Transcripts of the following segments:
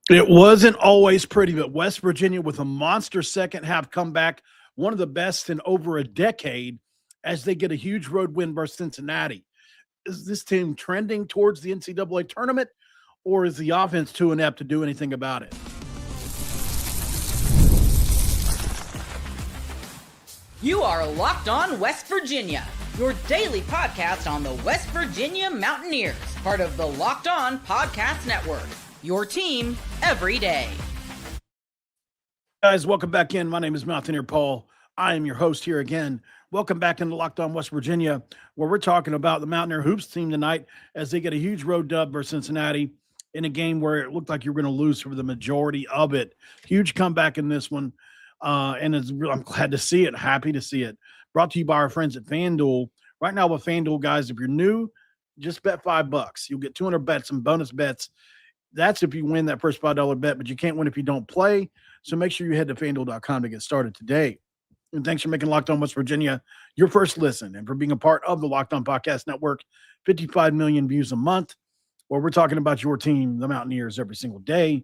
It wasn't always pretty, but West Virginia with a monster second half comeback, one of the best in over a decade, as they get a huge road win versus Cincinnati. Is this team trending towards the NCAA tournament, or is the offense too inept to do anything about it? You are Locked On West Virginia, your daily podcast on the West Virginia Mountaineers, part of the Locked On Podcast Network, your team every day. Guys, welcome back in. My name is Mountaineer Paul. I am your host here again. Welcome back into Locked On West Virginia, where we're talking about the Mountaineer Hoops team tonight as they get a huge road dub versus Cincinnati in a game where it looked like you were going to lose for the majority of it. Huge comeback in this one. And I'm glad to see it. Happy to see it. Brought to you by our friends at FanDuel. Right now with FanDuel, guys, if you're new, just bet $5. You'll get 200 bets and bonus bets. That's if you win that first $5 bet, but you can't win if you don't play. So make sure you head to FanDuel.com to get started today. And thanks for making Locked On West Virginia your first listen and for being a part of the Locked On Podcast Network. 55 million views a month, where we're talking about your team, the Mountaineers, every single day.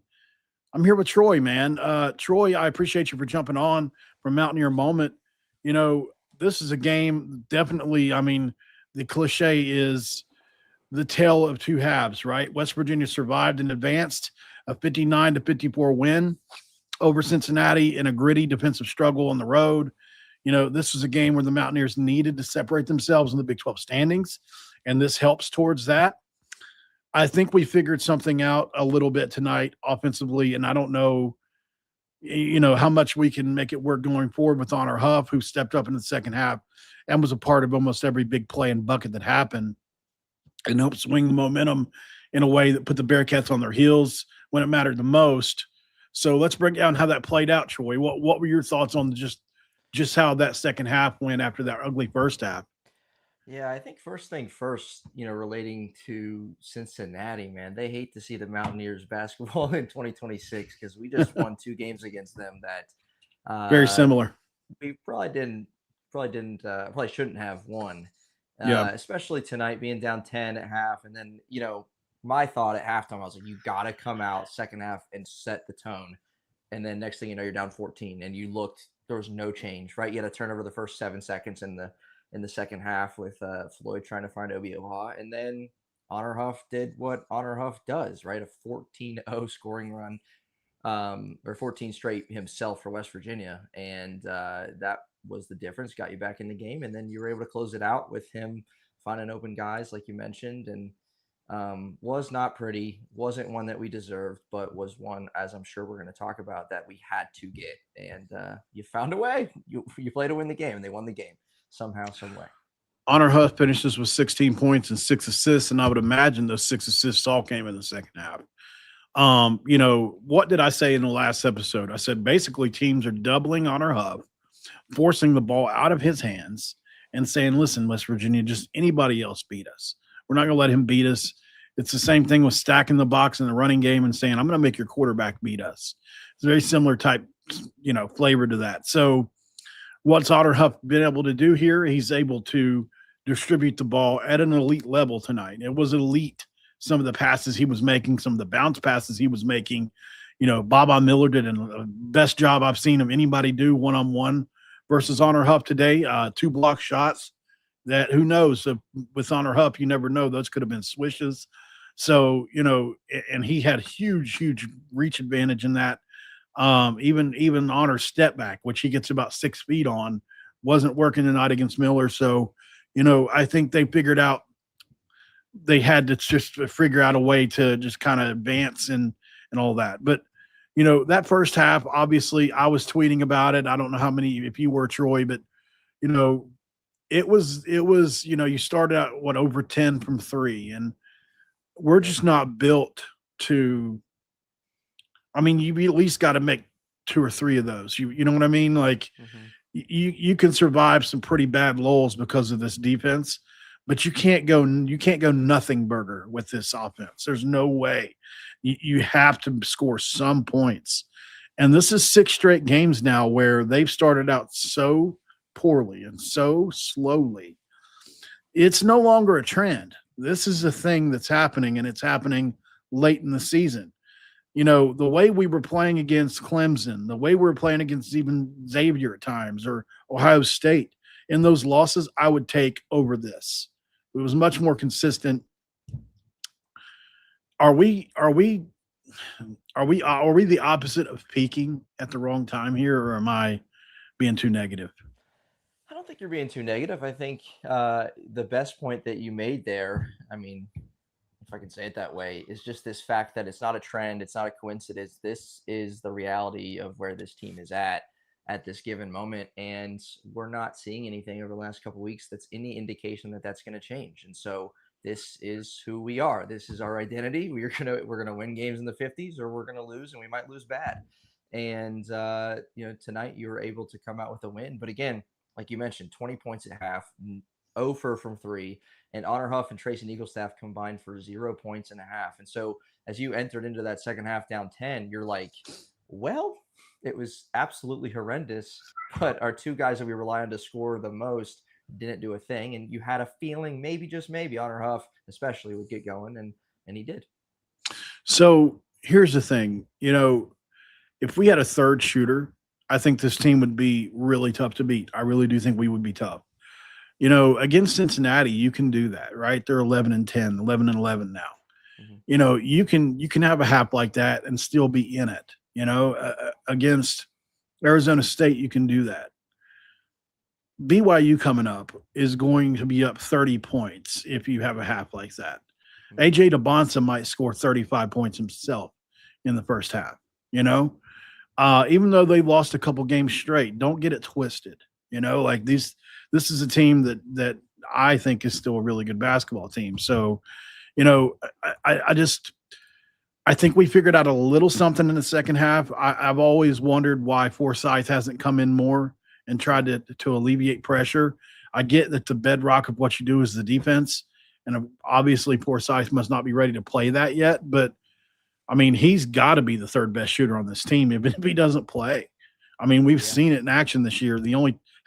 I'm here with Troy, man. Troy, I appreciate you for jumping on from Mountaineer Moment. You know, this is a game, definitely, I mean, the cliche is the tale of two halves, right? West Virginia survived and advanced a 59-54 win over Cincinnati in a gritty defensive struggle on the road. You know, this was a game where the Mountaineers needed to separate themselves in the Big 12 standings, and this helps towards that. I think we figured something out a little bit tonight offensively, and I don't know, how much we can make it work going forward with Honor Huff, who stepped up in the second half and was a part of almost every big play and bucket that happened and helped swing the momentum in a way that put the Bearcats on their heels when it mattered the most. So let's break down how that played out, Troy. What were your thoughts on just how that second half went after that ugly first half? Yeah, I think first thing first, relating to Cincinnati, man, they hate to see the Mountaineers basketball in 2026 because we just won two games against them that Very similar. we probably shouldn't have won. Yeah. Especially tonight being down 10 at half. And then, my thought at halftime, I was like, you got to come out second half and set the tone. And then next thing you know, you're down 14 and you looked, there was no change, right? You had to turn over the first 7 seconds in the second half with Floyd trying to find Obi Oha. And then Honor Huff did what Honor Huff does, right? A 14-0 scoring run, or 14 straight himself for West Virginia. And that was the difference, got you back in the game. And then you were able to close it out with him finding open guys, like you mentioned. And was not pretty, wasn't one that we deserved, but was one, as I'm sure we're going to talk about, that we had to get. And you found a way. You played to win the game, and they won the game somehow, some way. Honor Huff finishes with 16 points and 6 assists, and I would imagine those 6 assists all came in the second half. What did I say in the last episode? I said basically teams are doubling Honor Huff, forcing the ball out of his hands and saying, listen, West Virginia, just anybody else beat us. We're not going to let him beat us. It's the same thing with stacking the box in the running game and saying, I'm going to make your quarterback beat us. It's a very similar type, flavor to that. So what's Honor Huff been able to do here? He's able to distribute the ball at an elite level tonight. It was elite. Some of the passes he was making, some of the bounce passes he was making. Baba Miller did the best job I've seen of anybody do one-on-one versus Honor Huff today. 2 block shots that who knows, with Honor Huff, you never know. Those could have been swishes. So, and he had huge reach advantage in that. Even Honor's step back, which he gets about 6 feet on, wasn't working tonight against Miller. So, I think they figured out they had to just figure out a way to just kind of advance and all that. But, that first half, obviously I was tweeting about it. I don't know how many, if you were, Troy, but, it was, you started out over 10 from 3, and we're just not built to, you at least got to make 2 or 3 of those. You know what I mean? Like you can survive some pretty bad lulls because of this defense, but you can't go nothing burger with this offense. There's no way. You have to score some points. And this is 6 straight games now where they've started out so poorly and so slowly. It's no longer a trend. This is a thing that's happening, and it's happening late in the season. the way we were playing against Clemson, the way we were playing against even Xavier at times or Ohio State, in those losses, I would take over this. It was much more consistent. Are we the opposite of peaking at the wrong time here, or am I being too negative? I don't think you're being too negative. I think the best point that you made there, I mean, if I can say it that way, is just this fact that it's not a trend, it's not a coincidence. This is the reality of where this team is at this given moment, and we're not seeing anything over the last couple of weeks that's any indication that that's going to change. And so this is who we are. This is our identity. We're gonna win games in the 50s, or we're gonna lose, and we might lose bad. And tonight you were able to come out with a win. But again, like you mentioned, 20 points at half, 0 from 3, and Honor Huff and Tracy Eaglestaff combined for 0 points and a half. And so as you entered into that second half down 10, you're like, well, it was absolutely horrendous, but our two guys that we rely on to score the most didn't do a thing. And you had a feeling maybe, just maybe, Honor Huff especially would get going, and he did. So here's the thing, if we had a third shooter, I think this team would be really tough to beat. I really do think we would be tough. Against Cincinnati, you can do that, right? They're 11-10, 11-11 now. Mm-hmm. You can have a half like that and still be in it. Against Arizona State, you can do that. BYU coming up is going to be up 30 points if you have a half like that. Mm-hmm. AJ DeBonsa might score 35 points himself in the first half, even though they lost a couple games straight. Don't get it twisted. This is a team that I think is still a really good basketball team. So, I think we figured out a little something in the second half. I've always wondered why Forsyth hasn't come in more and tried to alleviate pressure. I get that the bedrock of what you do is the defense, and obviously Forsyth must not be ready to play that yet. But I mean, he's got to be the third best shooter on this team if he doesn't play. I mean, we've seen it in action this year.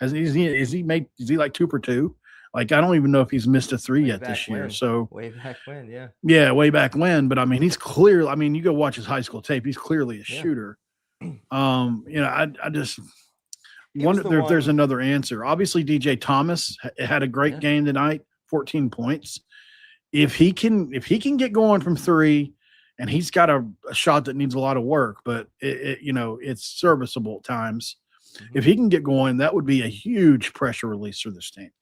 Is he like 2 for 2? Like, I don't even know if he's missed a 3 yet this year. So way back when, yeah. Yeah, way back when. But I mean, he's clear. I mean, you go watch his high school tape. He's clearly a shooter. I just wonder if there's another answer. Obviously, DJ Thomas had a great game tonight, 14 points. If he can get going from 3, and he's got a shot that needs a lot of work, but it's serviceable at times. Mm-hmm. If he can get going, that would be a huge pressure release for this team.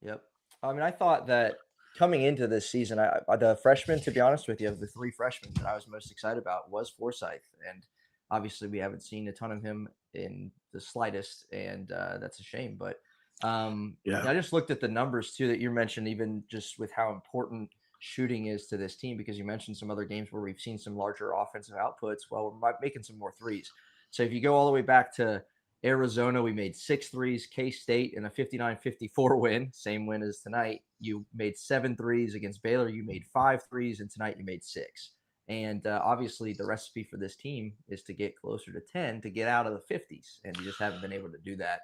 Yep. I mean, I thought that coming into this season, the freshman, to be honest with you, of the 3 freshmen that I was most excited about was Forsyth. And obviously we haven't seen a ton of him in the slightest, and that's a shame. But I just looked at the numbers too that you mentioned, even just with how important shooting is to this team, because you mentioned some other games where we've seen some larger offensive outputs. Well, we're making some more threes. So if you go all the way back to Arizona, we made 6 threes. K-State in a 59-54 win, same win as tonight. You made 7 threes against Baylor. You made 5 threes, and tonight you made 6. And obviously the recipe for this team is to get closer to 10 to get out of the 50s, and you just haven't been able to do that.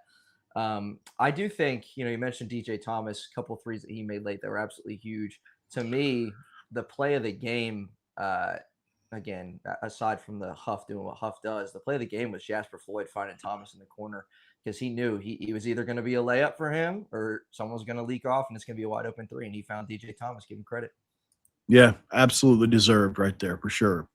I do think, you mentioned DJ Thomas, a couple of threes that he made late that were absolutely huge. To me, the play of the game, again, aside from the Huff doing what Huff does, the play of the game was Jasper Floyd finding Thomas in the corner, because he knew he was either going to be a layup for him or someone was going to leak off and it's going to be a wide open 3. And he found DJ Thomas. Give him credit. Yeah, absolutely deserved right there for sure.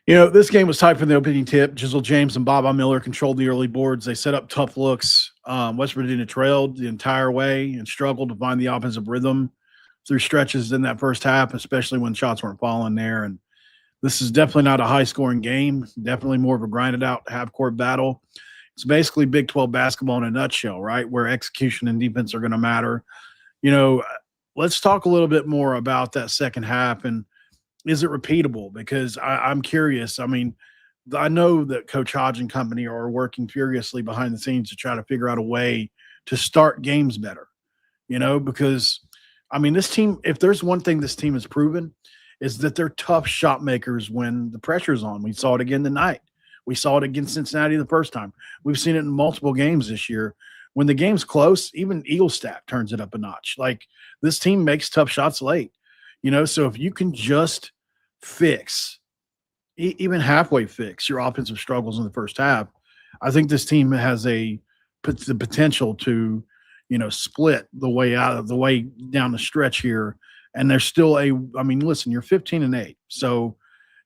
This game was tied from the opening tip. Jizzle James and Bob Miller controlled the early boards. They set up tough looks. West Virginia trailed the entire way and struggled to find the offensive rhythm through stretches in that first half, especially when shots weren't falling there. And this is definitely not a high-scoring game, definitely more of a grinded-out half-court battle. It's basically Big 12 basketball in a nutshell, right, where execution and defense are going to matter. Let's talk a little bit more about that second half, and is it repeatable? Because I'm curious. I mean, I know that Coach Hodge and company are working furiously behind the scenes to try to figure out a way to start games better, because, I mean, this team, if there's one thing this team has proven, is that they're tough shot makers when the pressure's on. We saw it again tonight. We saw it against Cincinnati the first time. We've seen it in multiple games this year. When the game's close, even Eaglestaff turns it up a notch. Like, this team makes tough shots late, so if you can just fix even halfway fix your offensive struggles in the first half. I think this team has the potential to, split the way out of the way down the stretch here. And there's still I mean, listen, you're 15-8, so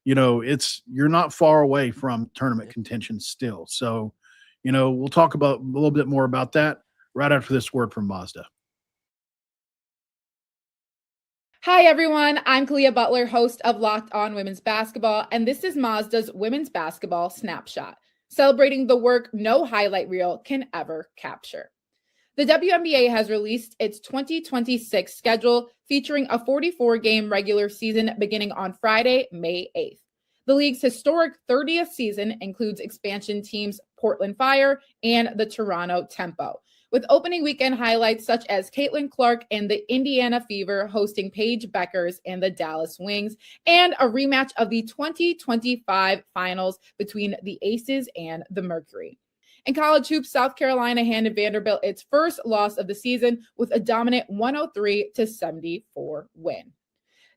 you're not far away from tournament contention still. So, we'll talk about a little bit more about that right after this word from Mazda. Hi, everyone. I'm Kalia Butler, host of Locked On Women's Basketball, and this is Mazda's Women's Basketball Snapshot, celebrating the work no highlight reel can ever capture. The WNBA has released its 2026 schedule featuring a 44-game regular season beginning on Friday, May 8th. The league's historic 30th season includes expansion teams Portland Fire and the Toronto Tempo, with opening weekend highlights such as Caitlin Clark and the Indiana Fever hosting Paige Beckers and the Dallas Wings, and a rematch of the 2025 finals between the Aces and the Mercury. In college hoops, South Carolina handed Vanderbilt its first loss of the season with a dominant 103-74 win.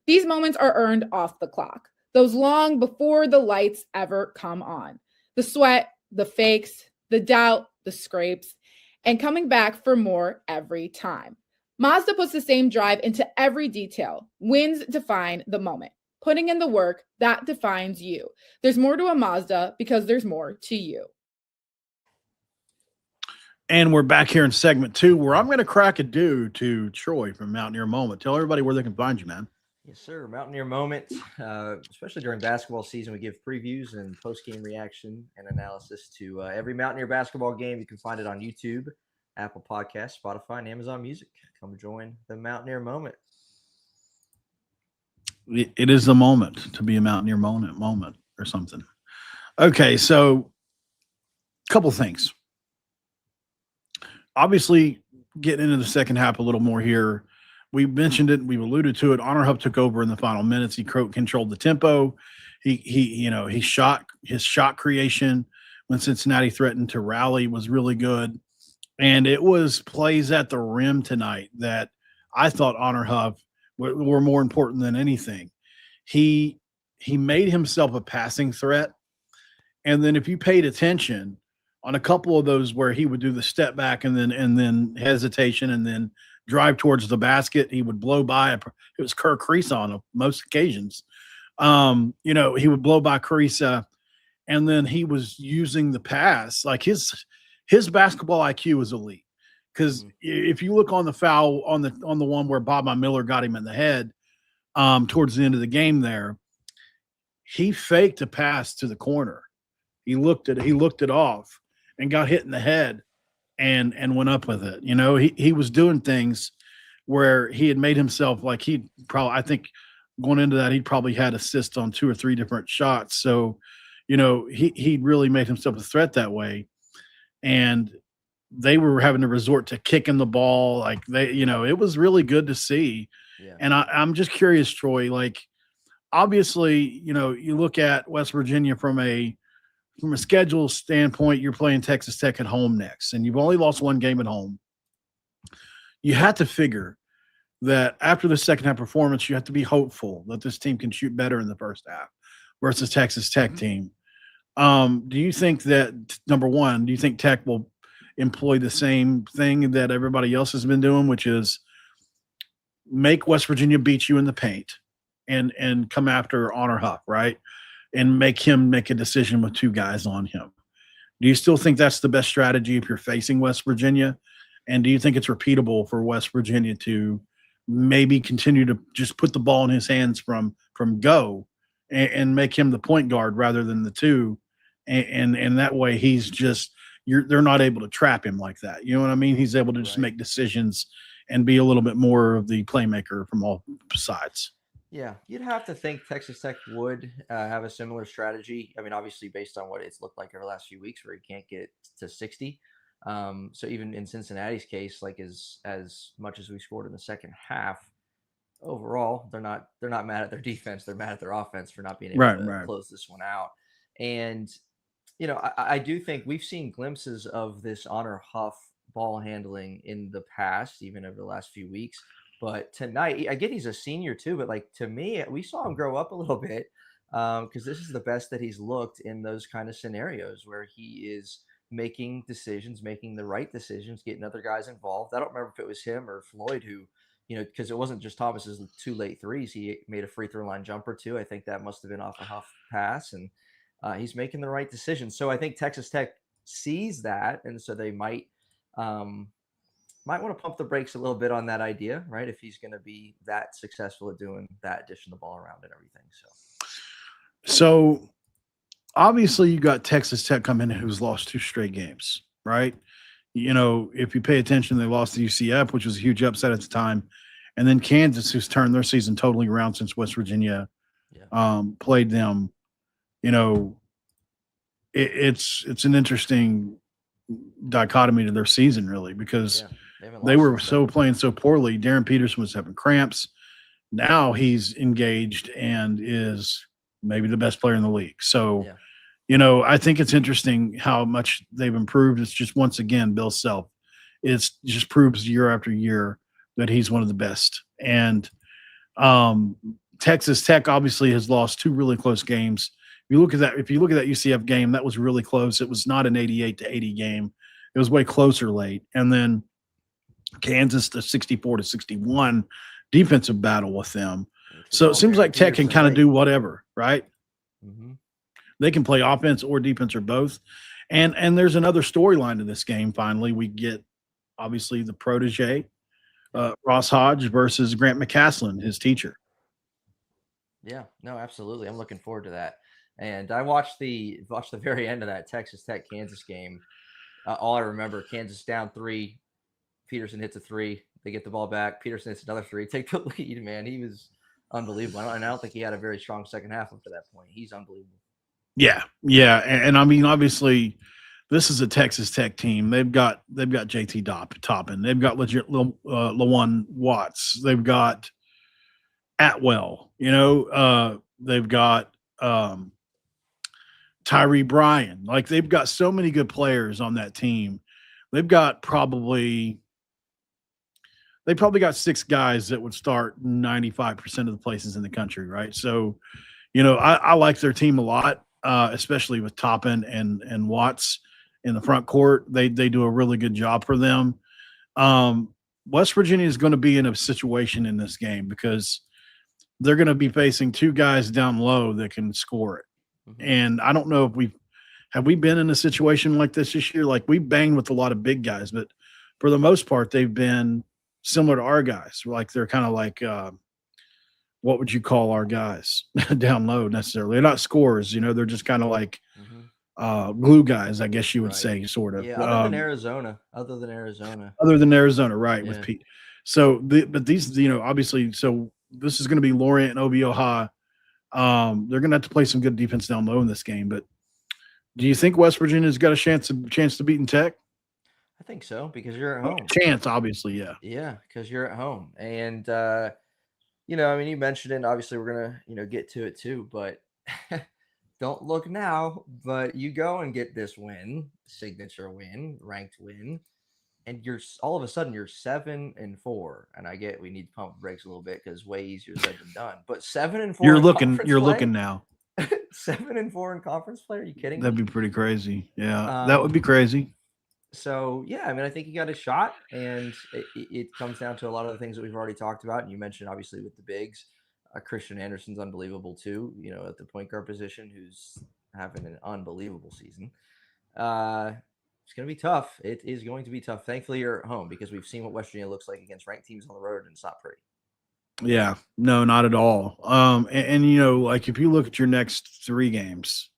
These moments are earned off the clock, those long before the lights ever come on. The sweat, the fakes, the doubt, the scrapes, and coming back for more every time. Mazda puts the same drive into every detail. Wins define the moment. Putting in the work, that defines you. There's more to a Mazda because there's more to you. And we're back here in segment 2, where I'm going to crack a do to Troy from Mountaineer Moment. Tell everybody where they can find you, man. Yes, sir. Mountaineer Moment, especially during basketball season, we give previews and post-game reaction and analysis to every Mountaineer basketball game. You can find it on YouTube, Apple Podcasts, Spotify, and Amazon Music. Come join the Mountaineer Moment. It is the moment to be a Mountaineer moment or something. Okay, so a couple things. Obviously, getting into the second half a little more here. We mentioned it. We've alluded to it. Honor Huff took over in the final minutes. He controlled the tempo. He shot his shot creation when Cincinnati threatened to rally was really good. And it was plays at the rim tonight that I thought Honor Huff were more important than anything. He made himself a passing threat. And then if you paid attention on a couple of those where he would do the step back and then hesitation and then drive towards the basket, he would blow by. It was Kerr Crease on most occasions. He would blow by Carissa, and then he was using the pass. Like his basketball IQ is elite. Because if you look on the foul on the one where Bob Miller got him in the head towards the end of the game there, he faked a pass to the corner. He looked it off and got hit in the head and went up with it. He was doing things where he had made himself like I think going into that, he'd probably had assists on 2 or 3 different shots. So, he really made himself a threat that way. And they were having to resort to kicking the ball. Like it was really good to see. Yeah. And I'm just curious, Troy, like, obviously, you look at West Virginia from a schedule standpoint, you're playing Texas Tech at home next, and you've only lost 1 game at home. You have to figure that after the second half performance, you have to be hopeful that this team can shoot better in the first half versus Texas Tech team. Do you think that, number one, do you think Tech will employ the same thing that everybody else has been doing, which is make West Virginia beat you in the paint and come after Honor Huff, right? And make him make a decision with 2 guys on him. Do you still think that's the best strategy if you're facing West Virginia? And do you think it's repeatable for West Virginia to maybe continue to just put the ball in his hands from go and make him the point guard rather than the 2? And that way he's just they're not able to trap him like that. You know what I mean? He's able to just make decisions and be a little bit more of the playmaker from all sides. Yeah, you'd have to think Texas Tech would have a similar strategy. I mean, obviously based on what it's looked like over the last few weeks where he can't get to 60. So even in Cincinnati's case, like as much as we scored in the second half, overall, they're not mad at their defense. They're mad at their offense for not being able to close this one out. And, I do think we've seen glimpses of this Honor Huff ball handling in the past, even over the last few weeks. But tonight, I get he's a senior too, but like to me, we saw him grow up a little bit. because this is the best that he's looked in those kind of scenarios where he is making decisions, making the right decisions, getting other guys involved. I don't remember if it was him or Floyd who, because it wasn't just Thomas's 2 late threes. He made a free throw line jumper too. I think that must have been off a Huff pass, and he's making the right decision. So I think Texas Tech sees that, and so they might want to pump the brakes a little bit on that idea, right? If he's going to be that successful at doing that, dishing the ball around and everything. So obviously you got Texas Tech come in who's lost 2 straight games, right? If you pay attention, they lost to UCF, which was a huge upset at the time. And then Kansas, who's turned their season totally around since West Virginia played them. It's an interesting dichotomy to their season, really, because they were playing so poorly. Darren Peterson was having cramps. Now he's engaged and is maybe the best player in the league. So, I think it's interesting how much they've improved. It's just, once again, Bill Self. It just proves year after year that he's one of the best. And Texas Tech obviously has lost 2 really close games. If you look at that UCF game, that was really close. It was not an 88-80 game. It was way closer late. And then Kansas, the 64-61 defensive battle with them. So it seems like Tech can kind of do whatever, right? Mm-hmm. They can play offense or defense or both. And there's another storyline to this game. Finally, we get obviously the protege, Ross Hodge versus Grant McCaslin, his teacher. Yeah, no, absolutely. I'm looking forward to that. And I watched the very end of that Texas Tech Kansas game. All I remember, Kansas down 3. Peterson hits a 3. They get the ball back. Peterson hits another 3. Take the lead, man. He was unbelievable. I don't think he had a very strong second half up to that point. He's unbelievable. Yeah. And I mean, obviously, this is a Texas Tech team. They've got JT Toppin. They've got legit Lawan Watts. They've got Atwell. They've got Tyree Bryan. Like, they've got so many good players on that team. They've got probably got 6 guys that would start 95% of the places in the country, right? So, I like their team a lot, especially with Toppin and Watts in the front court. They do a really good job for them. West Virginia is going to be in a situation in this game because they're going to be facing 2 guys down low that can score it. Mm-hmm. And I don't know if have we been in a situation like this year? Like, we've banged with a lot of big guys, but for the most part, they've been similar to our guys. Like, they're kind of like, what would you call our guys down low necessarily? They're not scorers, they're just kind of like glue guys, I guess you would say, sort of. Yeah, other than Arizona. Other than Arizona, right, with Pete. So, but these, obviously, so this is going to be Lorient and Obioha. They're going to have to play some good defense down low in this game. But do you think West Virginia's got a chance to beating Tech? I think so, because you're at home. Chance, obviously, yeah. Yeah, because you're at home. And, you mentioned it, obviously we're going to, get to it too, but don't look now, but you go and get this win, signature win, ranked win, and all of a sudden you're 7-4. And I get we need to pump the brakes a little bit because way easier said than done. But 7-4. You're looking now. 7-4 in conference play? Are you kidding me? That'd be pretty crazy. Yeah, that would be crazy. So, yeah, I think you got a shot, and it comes down to a lot of the things that we've already talked about. And you mentioned, obviously, with the bigs, Christian Anderson's unbelievable, too, at the point guard position, who's having an unbelievable season. It's going to be tough. It is going to be tough. Thankfully, you're at home because we've seen what West Virginia looks like against ranked teams on the road, and it's not pretty. Yeah, no, not at all. And like, if you look at your next 3 games,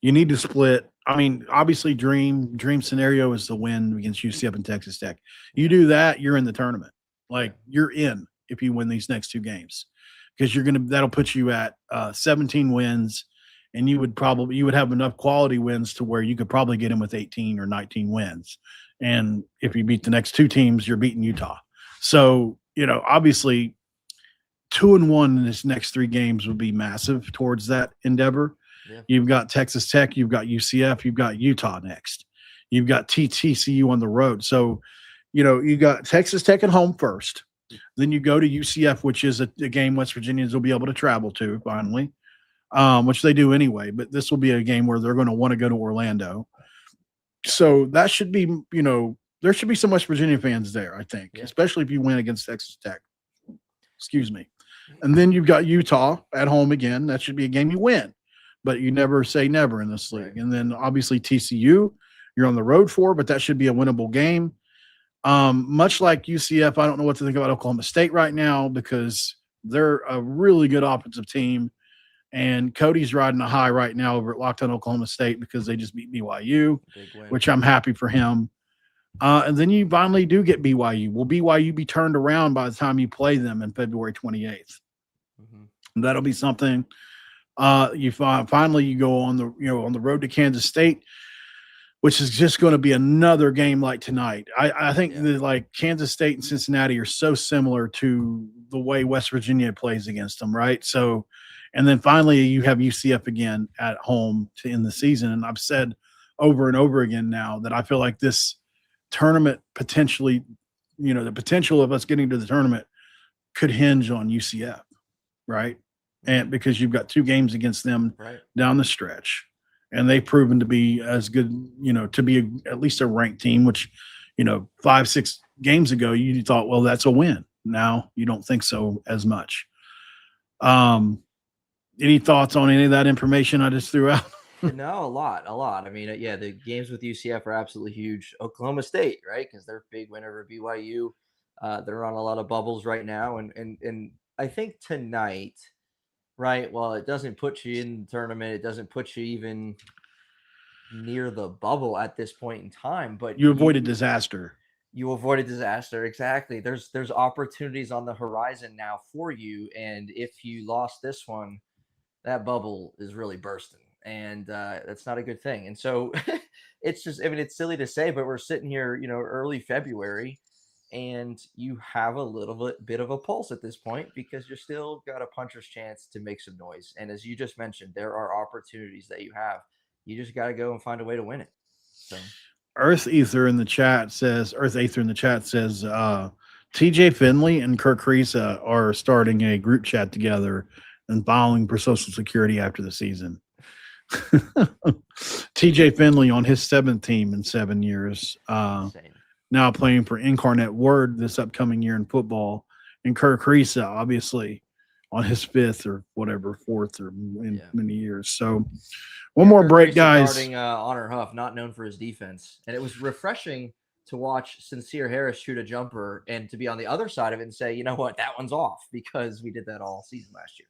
you need to split. I mean, obviously, dream scenario is the win against UCF and Texas Tech. You do that, you're in the tournament. Like, you're in if you win these next 2 games, because that'll put you at 17 wins, and you would have enough quality wins to where you could probably get in with 18 or 19 wins. And if you beat the next 2 teams, you're beating Utah. So, obviously, 2-1 in this next 3 games would be massive towards that endeavor. Yeah. You've got Texas Tech, you've got UCF, you've got Utah next. You've got TCU on the road. So, you got Texas Tech at home first. Then you go to UCF, which is a game West Virginians will be able to travel to finally. which they do anyway. But this will be a game where they're going to want to go to Orlando. So that should be, there should be some West Virginia fans there, I think, especially if you win against Texas Tech. Excuse me. And then you've got Utah at home again. That should be a game you win, but you never say never in this league. And then obviously TCU, you're on the road for, but that should be a winnable game. Much like UCF, I don't know what to think about Oklahoma State right now because they're a really good offensive team. And Cody's riding a high right now over at Locked On Oklahoma State because they just beat BYU, which I'm happy for him. And then you finally do get BYU. Will BYU be turned around by the time you play them in February 28th? Mm-hmm. That'll be something. You finally you go on the road to Kansas State, which is just going to be another game like tonight. I think that like Kansas State and Cincinnati are so similar to the way West Virginia plays against them, right? So, and then finally you have UCF again at home to end the season. And I've said over and over again now that I feel like this tournament potentially, the potential of us getting to the tournament could hinge on UCF, right? And because you've got 2 games against them down the stretch. And they've proven to be as good, to be at least a ranked team, which, 5-6 games ago, you thought, well, that's a win. Now you don't think so as much. Any thoughts on any of that information I just threw out? No, a lot. I mean, the games with UCF are absolutely huge. Oklahoma State, right? Because they're a big win over BYU. They're on a lot of bubbles right now. And I think tonight, right, well, it doesn't put you in the tournament. It doesn't put you even near the bubble at this point in time. But you avoided disaster. You avoided disaster. Exactly. There's opportunities on the horizon now for you. And if you lost this one, that bubble is really bursting. And that's not a good thing. And so it's just, it's silly to say, but we're sitting here, early February, and you have a little bit of a pulse at this point because you're still got a puncher's chance to make some noise. And as you just mentioned, there are opportunities that you have. You just got to go and find a way to win it. So Earth Aether in the chat says, TJ Finley and Kirk Risa are starting a group chat together and filing for Social Security after the season. TJ Finley on his 7th team in 7 years, now playing for Incarnate Word this upcoming year in football, and Kirk Risa obviously on his 5th or whatever 4th or in many years. So one more break, guys. Starting Honor Huff, not known for his defense, and it was refreshing to watch Sincere Harris shoot a jumper and to be on the other side of it and say, you know what, that one's off, because we did that all season last year.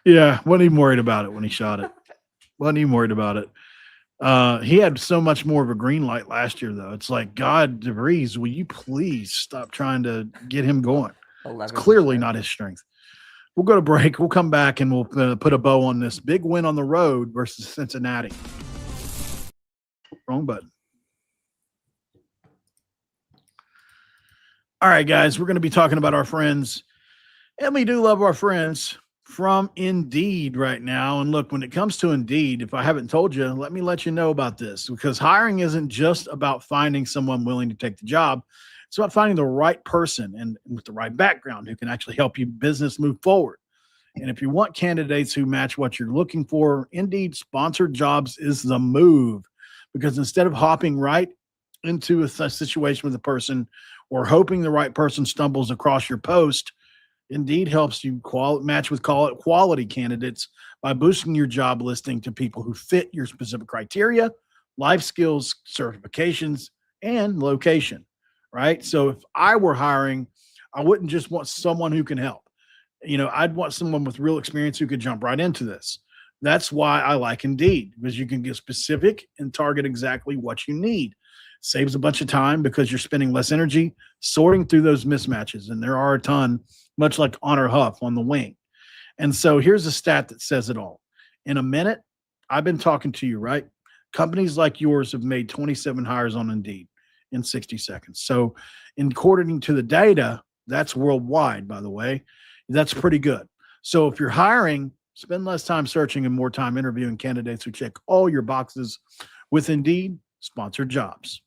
Yeah, wasn't even worried about it when he shot it. Wasn't even worried about it. He had so much more of a green light last year, though. It's like, God, DeVries, will you please stop trying to get him going? 11%. It's clearly not his strength. We'll go to break. We'll come back and we'll put a bow on this big win on the road versus Cincinnati. Wrong button. All right, guys, we're going to be talking about our friends, and we do love our friends from Indeed right now. And look, when it comes to Indeed, if I haven't told you, let me let you know about this, because hiring isn't just about finding someone willing to take the job. It's about finding the right person and with the right background who can actually help your business move forward. And if you want candidates who match what you're looking for, Indeed Sponsored Jobs is the move, because instead of hopping right into a situation with a person or hoping the right person stumbles across your post, Indeed helps you match with quality candidates by boosting your job listing to people who fit your specific criteria, life skills, certifications, and location, right? So if I were hiring, I wouldn't just want someone who can help. I'd want someone with real experience who could jump right into this. That's why I like Indeed, because you can get specific and target exactly what you need. Saves a bunch of time because you're spending less energy sorting through those mismatches, and there are a ton, much like Honor Huff on the wing. And so here's a stat that says it all. In a minute, I've been talking to you, right? Companies like yours have made 27 hires on Indeed in 60 seconds. So according to the data, that's worldwide, by the way. That's pretty good. So if you're hiring, spend less time searching and more time interviewing candidates who check all your boxes with Indeed Sponsored Jobs.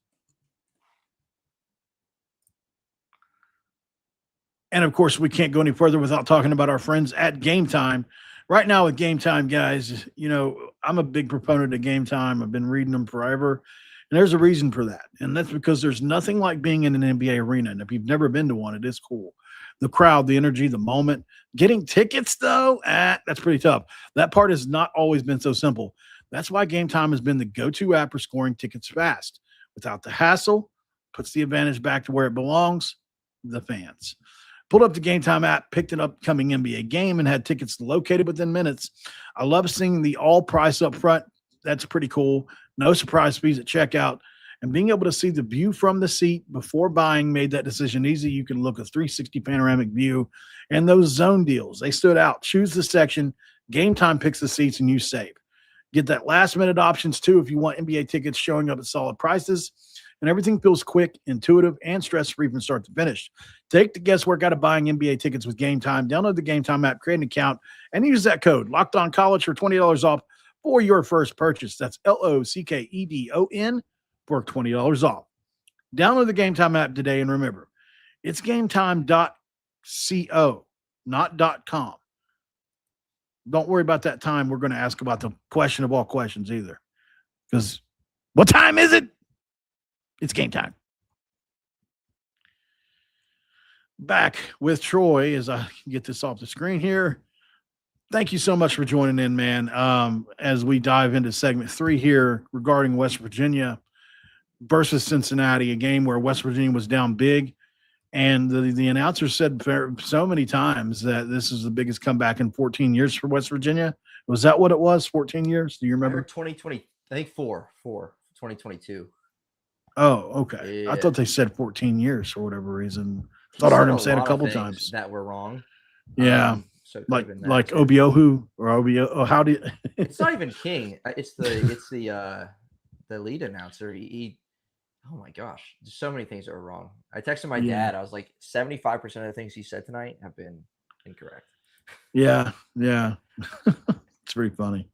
And of course, we can't go any further without talking about our friends at Game Time. right now with Game Time, guys, I'm a big proponent of Game Time. I've been reading them forever. And there's a reason for that. And that's because there's nothing like being in an NBA arena. And if you've never been to one, it is cool. The crowd, the energy, the moment. Getting tickets, though, that's pretty tough. That part has not always been so simple. That's why Game Time has been the go-to app for scoring tickets fast. Without the hassle, puts the advantage back to where it belongs, the fans. Pulled up the Game Time app, picked an upcoming NBA game, and had tickets located within minutes. I love seeing the all price up front. That's pretty cool. No surprise fees at checkout. And being able to see the view from the seat before buying made that decision easy. You can look a 360 panoramic view. And those zone deals, they stood out. Choose the section. Game Time picks the seats, and you save. Get that last minute options too if you want NBA tickets showing up at solid prices. And everything feels quick, intuitive, and stress-free from start to finish. Take the guesswork out of buying NBA tickets with Game Time. Download the Game Time app, create an account, and use that code LOCKEDONCollege for $20 off for your first purchase. That's LOCKEDON for $20 off. Download the Game Time app today, and remember, it's gametime.co, not .com. Don't worry about that time. We're going to ask about the question of all questions either. Because what time is it? It's game time. Back with Troy as I get this off the screen here. Thank you so much for joining in, man. As we dive into segment 3 here regarding West Virginia versus Cincinnati, a game where West Virginia was down big. And the announcer said so many times that this is the biggest comeback in 14 years for West Virginia. Was that what it was? 14 years? Do you remember? 2020, I think 2022. Oh, okay. Yeah. I thought they said 14 years for whatever reason. I thought I heard him say it a couple times. That were wrong. Yeah. So like Obiohu or Obio. Oh, how do you? It's not even King. It's the lead announcer. He oh my gosh, there's so many things that were wrong. I texted my dad. I was like, 75% of the things he said tonight have been incorrect. Yeah. It's pretty funny.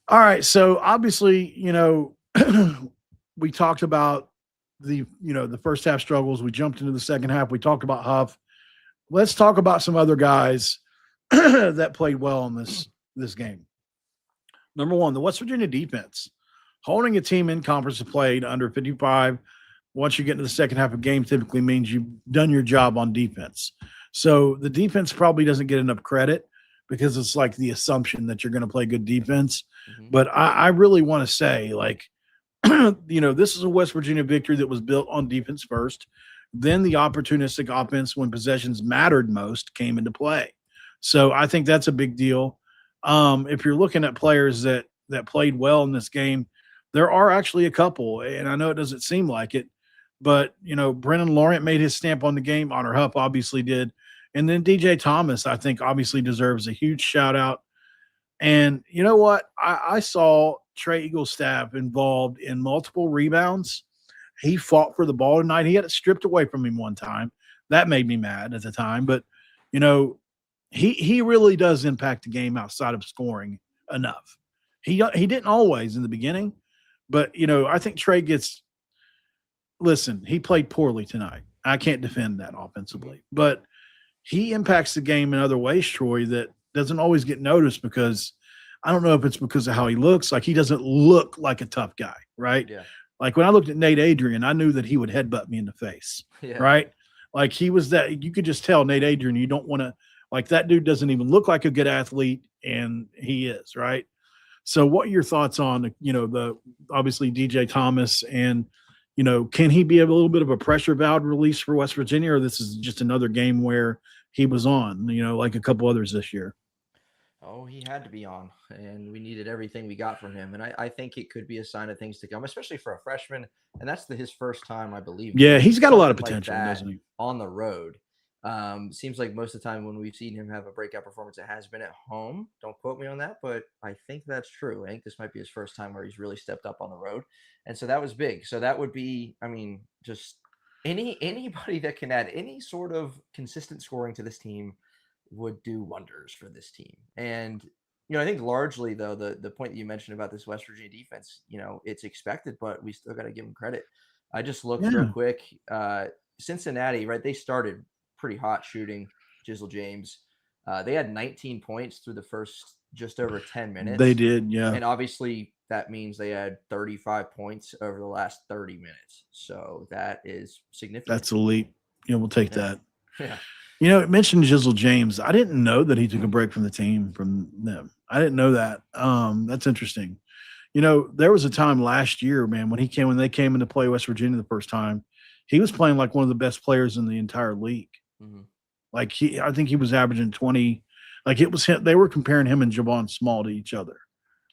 All right. So obviously, we talked about the first half struggles. We jumped into the second half. We talked about Huff. Let's talk about some other guys that played well in this game. Number one, the West Virginia defense. Holding a team in conference play to under 55 once you get into the second half of game typically means you've done your job on defense. So the defense probably doesn't get enough credit because it's like the assumption that you're going to play good defense. Mm-hmm. But I really want to say, like, this is a West Virginia victory that was built on defense first. Then the opportunistic offense when possessions mattered most came into play. So I think that's a big deal. If you're looking at players that played well in this game, there are actually a couple, and I know it doesn't seem like it, but, Brennan Laurent made his stamp on the game. Honor Hupp obviously did. And then DJ Thomas, I think, obviously deserves a huge shout-out. And you know what? I saw Trey Eaglestaff involved in multiple rebounds. He fought for the ball tonight. He had it stripped away from him one time. That made me mad at the time. But, he really does impact the game outside of scoring enough. He didn't always in the beginning. But, I think Trey he played poorly tonight. I can't defend that offensively. But he impacts the game in other ways, Troy, that doesn't always get noticed because I don't know if it's because of how he looks. Like, he doesn't look like a tough guy, right? Yeah. Like, when I looked at Nate Adrian, I knew that he would headbutt me in the face, right? Like, he was that – you could just tell Nate Adrian you don't want to – like, that dude doesn't even look like a good athlete, and he is, right? So what are your thoughts on, the obviously DJ Thomas and, can he be a little bit of a pressure valve release for West Virginia, or this is just another game where he was on, like a couple others this year? Oh, he had to be on, and we needed everything we got from him. And I think it could be a sign of things to come, especially for a freshman. And that's his first time, I believe. Yeah, he's got a lot of potential, doesn't he? On the road. Seems like most of the time when we've seen him have a breakout performance, it has been at home. Don't quote me on that, but I think that's true. I think this might be his first time where he's really stepped up on the road. And so that was big. So that would be, just anybody that can add any sort of consistent scoring to this team would do wonders for this team. And, I think largely, though, the point that you mentioned about this West Virginia defense, it's expected, but we still got to give them credit. I just looked real quick. Cincinnati, right, they started pretty hot shooting Jizzle James. They had 19 points through the first just over 10 minutes. They did, yeah. And obviously that means they had 35 points over the last 30 minutes. So that is significant. That's elite. Yeah, we'll take that. Yeah. You know, it mentioned Jizzle James. I didn't know that he took a break from the team from them. I didn't know that. That's interesting. You know, there was a time last year, man, when they came into play West Virginia the first time, he was playing like one of the best players in the entire league. Mm-hmm. Like I think he was averaging 20. Like it was him. They were comparing him and Javon Small to each other.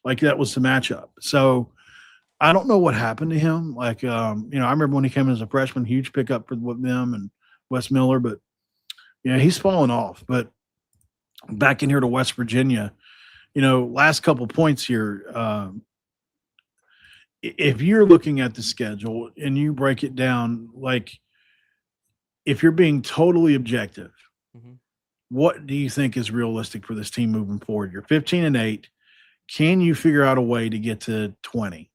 Like that was the matchup. So I don't know what happened to him. Like, I remember when he came in as a freshman, huge pickup with them and Wes Miller, but yeah, he's fallen off. But back in here to West Virginia, last couple points here. If you're looking at the schedule and you break it down, like if you're being totally objective, mm-hmm. what do you think is realistic for this team moving forward? You're 15-8. Can you figure out a way to get to 20?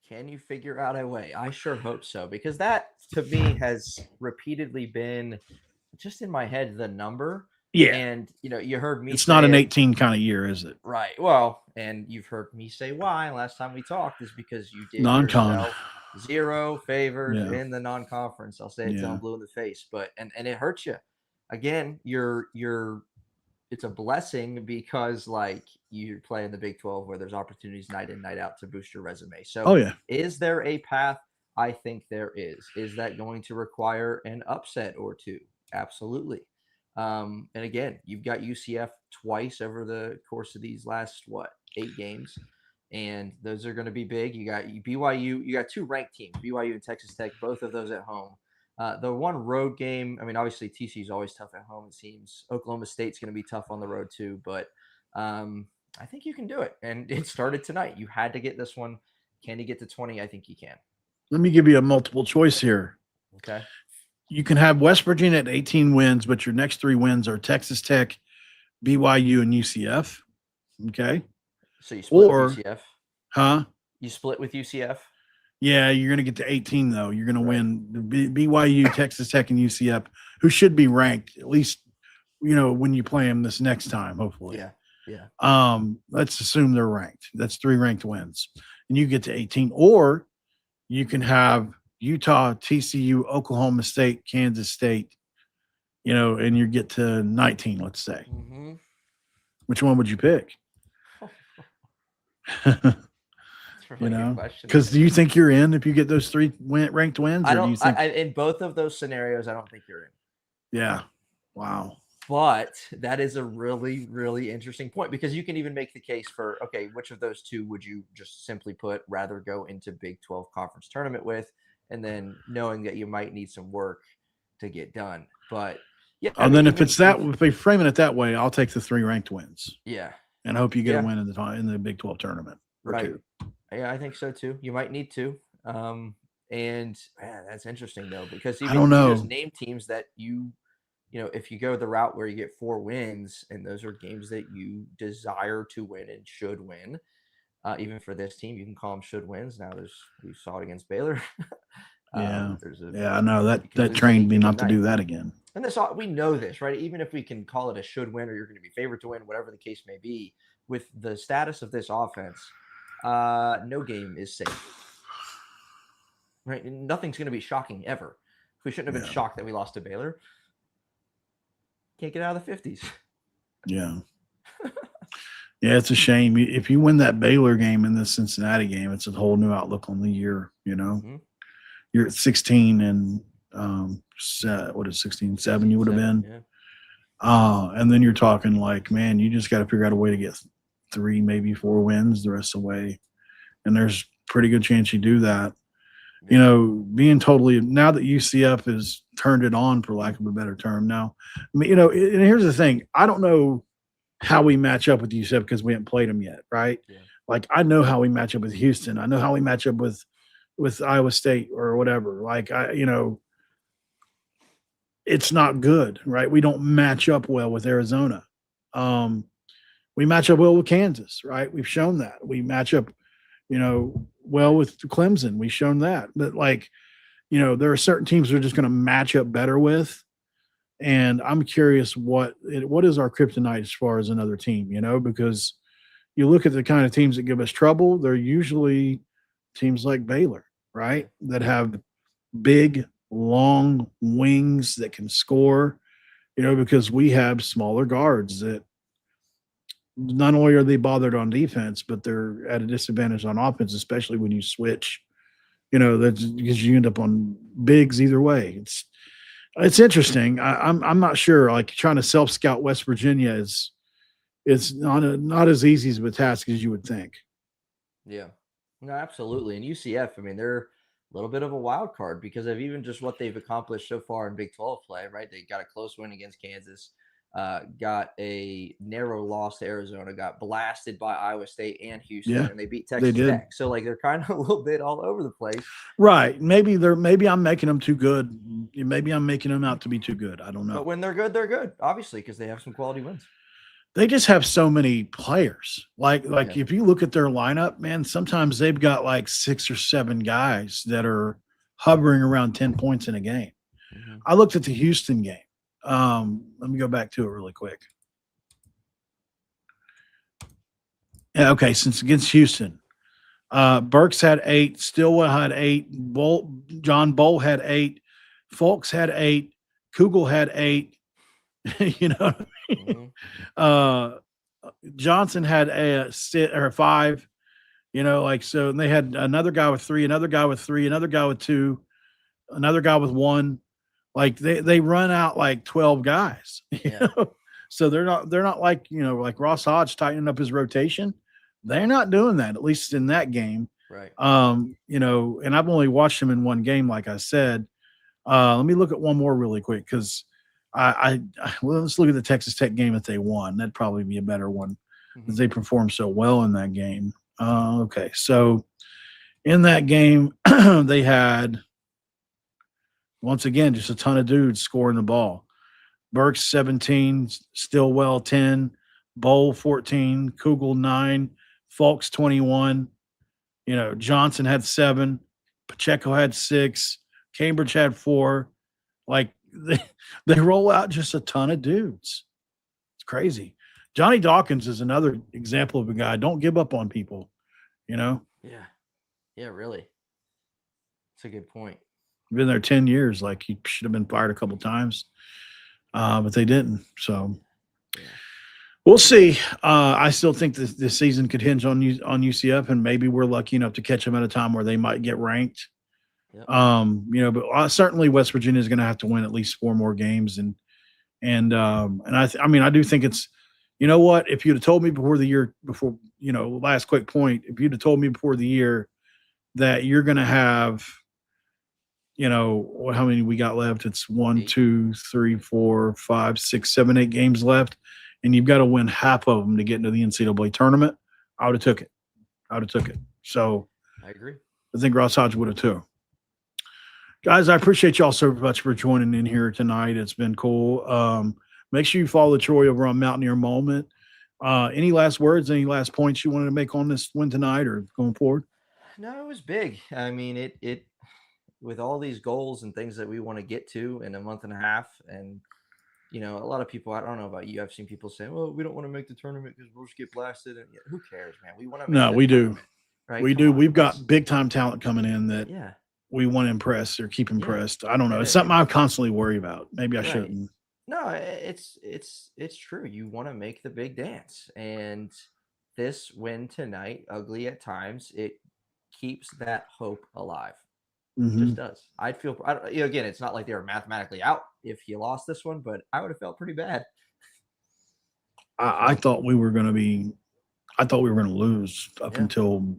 Can you figure out a way? I sure hope so, because that to me has repeatedly been just in my head the number. Yeah. And, you heard me It's not an 18 kind of year, is it? Right. Well, and you've heard me say why last time we talked is because you did non-con 0 favors in the non-conference. I'll say it till I'm blue in the face, but and it hurts you. Again, it's a blessing because like you play in the Big 12 where there's opportunities night in, night out to boost your resume. So is there a path? I think there is. Is that going to require an upset or two? Absolutely. And again, you've got UCF twice over the course of these last 8 games, and those are going to be big. You got BYU, you got 2 ranked teams, BYU and Texas Tech, both of those at home. The one road game, I mean, obviously TCU is always tough at home. It seems Oklahoma State's going to be tough on the road too, but I think you can do it. And it started tonight. You had to get this one. Can you get to 20? I think you can. Let me give you a multiple choice here. Okay. You can have West Virginia at 18 wins, but your next 3 wins are Texas Tech, BYU, and UCF. Okay. So you split with UCF? Huh? You split with UCF? Yeah, you're going to get to 18, though. You're going to win BYU, Texas Tech, and UCF, who should be ranked, at least, when you play them this next time, hopefully. Yeah. Let's assume they're ranked. That's 3 ranked wins. And you get to 18. Or you can have Utah, TCU, Oklahoma State, Kansas State, and you get to 19, let's say. Mm-hmm. Which one would you pick? Because do you think you're in if you get those 3 ranked wins? I don't. In both of those scenarios, I don't think you're in. Yeah. Wow. But that is a really, really interesting point because you can even make the case for, okay, which of those 2 would you just simply rather go into Big 12 conference tournament with, and then knowing that you might need some work to get done. But yeah. And then if they frame it that way, I'll take the 3 ranked wins. Yeah. And hope you get a win in the Big 12 tournament. Right. 2. Yeah, I think so too. You might need to. And man, that's interesting though, because even I don't know. You just name teams that if you go the route where you get 4 wins, and those are games that you desire to win and should win. Even for this team, you can call them should wins. Now we saw it against Baylor. I know that trained me not to do that again. And we know this, right? Even if we can call it a should win, or you're going to be favored to win, whatever the case may be, with the status of this offense, no game is safe. Right? Nothing's going to be shocking ever. We shouldn't have been shocked that we lost to Baylor. Can't get out of the 50s. Yeah. Yeah, it's a shame. If you win that Baylor game and the Cincinnati game, it's a whole new outlook on the year, Mm-hmm. You're at 16 and what is 16-7 you would have been. Yeah. And then you're talking like, man, you just got to figure out a way to get 3, maybe 4 wins the rest of the way. And there's a pretty good chance you do that. Being totally, now that UCF has turned it on, for lack of a better term now, and here's the thing. I don't know how we match up with UCF because we haven't played them yet, right? Yeah. Like, I know how we match up with Houston. I know how we match up with Iowa State or whatever. Like, it's not good, right? We don't match up well with Arizona. We match up well with Kansas, right? We've shown that. We match up, well with Clemson. We've shown that. But, there are certain teams we're just going to match up better with. And I'm curious what is our kryptonite as far as another team, because you look at the kind of teams that give us trouble, they're usually teams like Baylor, right? That have big, long wings that can score, because we have smaller guards that not only are they bothered on defense, but they're at a disadvantage on offense, especially when you switch. That's because you end up on bigs either way. It's interesting. I'm not sure. Like trying to self scout West Virginia is not as easy of a task as you would think. Yeah, no, absolutely. And UCF, I mean, they're a little bit of a wild card because of even just what they've accomplished so far in Big 12 play, right? They got a close win against Kansas, got a narrow loss to Arizona, got blasted by Iowa State and Houston, and they beat Texas Tech. So like they're kind of a little bit all over the place. Right. Maybe I'm making them too good. Maybe I'm making them out to be too good. I don't know. But when they're good, obviously, because they have some quality wins. They just have so many players. Like if you look at their lineup, man, sometimes they've got like 6 or 7 guys that are hovering around 10 points in a game. Mm-hmm. I looked at the Houston game. Let me go back to it really quick. Yeah, okay, since against Houston, Burks had 8, Stillwell had 8, John Bull had 8, Fulks had 8, Kugel had 8. You know what I mean? Mm-hmm. Johnson had a 5. So and they had another guy with 3, another guy with 3, another guy with 2, another guy with 1. Like they run out like 12 guys. Yeah. So they're not like like Ross Hodge tightening up his rotation. They're not doing that, at least in that game. Right. And I've only watched them in one game, like I said. Let me look at one more really quick because let's look at the Texas Tech game that they won. That'd probably be a better one because they performed so well in that game. Okay, so in that game, they had once again just a ton of dudes scoring the ball. Burks 17, Stillwell 10, Bowl 14, Kugel 9, Fulks 21. Johnson had 7, Pacheco had 6, Cambridge had 4. Like they roll out just a ton of dudes. It's crazy. Johnny Dawkins is another example of a guy. Don't give up on people, Yeah. Yeah, really. That's a good point. Been there 10 years. Like he should have been fired a couple times, but they didn't. So we'll see. I still think this season could hinge on UCF, and maybe we're lucky enough to catch them at a time where they might get ranked. Yep. But certainly West Virginia is going to have to win at least 4 more games, and I do think it's, what, if you'd have told me last quick point, if you'd have told me before the year that you're going to have, how many we got left? It's 1, 2, 3, 4, 5, 6, 7, 8 games left, and you've got to win half of them to get into the NCAA tournament. I would have took it. So I agree. I think Ross Hodge would have too. Guys, I appreciate y'all so much for joining in here tonight. It's been cool. Make sure you follow Troy over on Mountaineer Moment. Any last words, any last points you wanted to make on this win tonight or going forward? No, it was big. I mean, it with all these goals and things that we want to get to in a month and a half. And, a lot of people, I don't know about you, I've seen people say, well, we don't want to make the tournament because we'll just get blasted. And who cares, man? We want to make we do. Right? We do. We've got big time talent coming in that we want to impress or keep impressed. I don't know. It's something I constantly worry about. Maybe I shouldn't. No, it's true. You want to make the big dance. And this win tonight, ugly at times, it keeps that hope alive. It just does. Again, it's not like they were mathematically out if you lost this one, but I would have felt pretty bad. I thought we were going to lose up until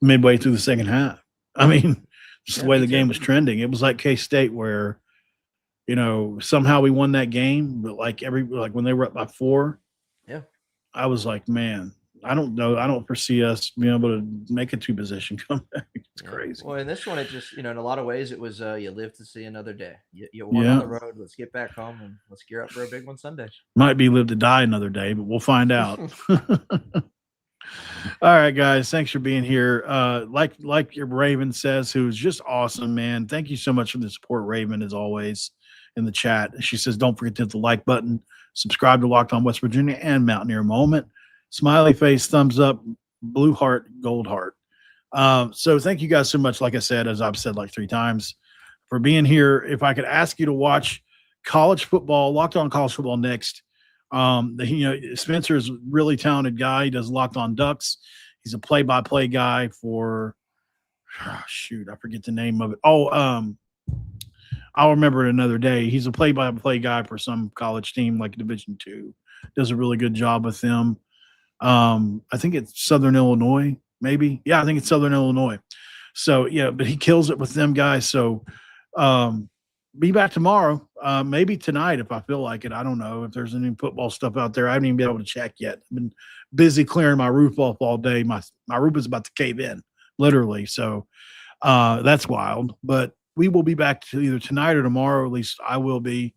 midway through the second half. I mean, just the way the game was trending. It was like K-State where, somehow we won that game, but like when they were up by 4, I was like, man, I don't know. I don't foresee us being able to make a 2-position comeback. It's crazy. Well, in this one, it just, in a lot of ways, it was you live to see another day. You won on the road. Let's get back home and let's gear up for a big one Sunday. Might be live to die another day, but we'll find out. All right, guys. Thanks for being here. Like your Raven says, who's just awesome, man. Thank you so much for the support, Raven, as always. in the chat. She says, don't forget to hit the like button, subscribe to Locked On West Virginia and Mountaineer Moment. Smiley face, thumbs up, blue heart, gold heart. So thank you guys so much, like I said, as I've said like 3 times, for being here. If I could ask you to watch college football, Locked On College Football next. Spencer is a really talented guy. He does Locked On Ducks. He's a play-by-play guy for I forget the name of it. I'll remember it another day. He's a play-by-play guy for some college team like Division II. Does a really good job with them. I think it's Southern Illinois, maybe. Yeah, I think it's Southern Illinois. So, yeah, but he kills it with them guys. So, be back tomorrow, maybe tonight if I feel like it. I don't know if there's any football stuff out there. I haven't even been able to check yet. I've been busy clearing my roof off all day. My roof is about to cave in, literally. So that's wild. But we will be back to either tonight or tomorrow. At least I will be,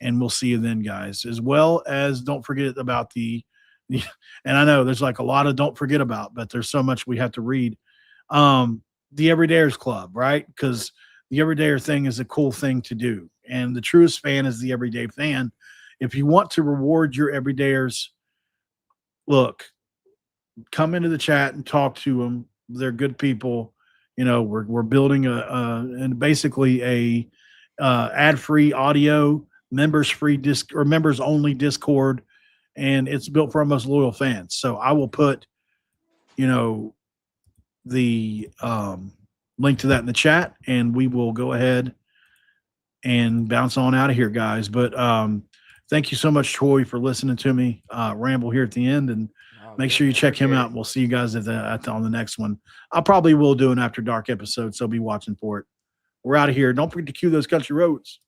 and we'll see you then, guys. As well as don't forget about and I know there's like a lot of don't forget about, but there's so much we have to read. The Everydayers Club, right? Because the everydayer thing is a cool thing to do. And the truest fan is the everyday fan. If you want to reward your everydayers, look, come into the chat and talk to them. They're good people. We're building basically a ad-free audio, members-free or members-only Discord, and it's built for our most loyal fans. So I will put, the link to that in the chat, and we will go ahead and bounce on out of here, guys. But thank you so much, Troy, for listening to me ramble here at the end, and make sure you check him out. And we'll see you guys on the next one. I probably will do an After Dark episode, so be watching for it. We're out of here. Don't forget to cue those country roads.